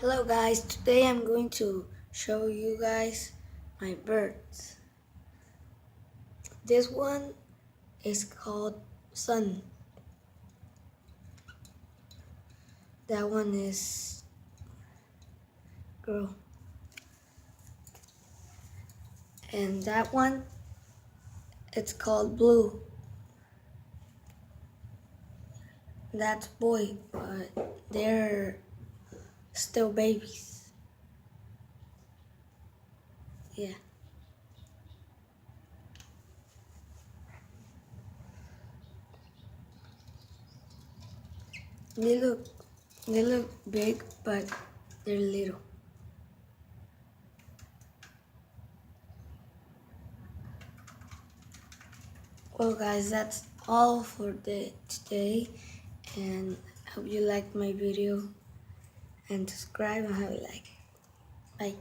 Hello guys, today I'm going to show you guys my birds. This one is called Sun. That one is Girl. And that one, it's called Blue. That's Boy, but they're still babies. Yeah. They look they look big, but they're little. Well guys, that's all for today, and hope you liked my video and subscribe and have a like. Bye.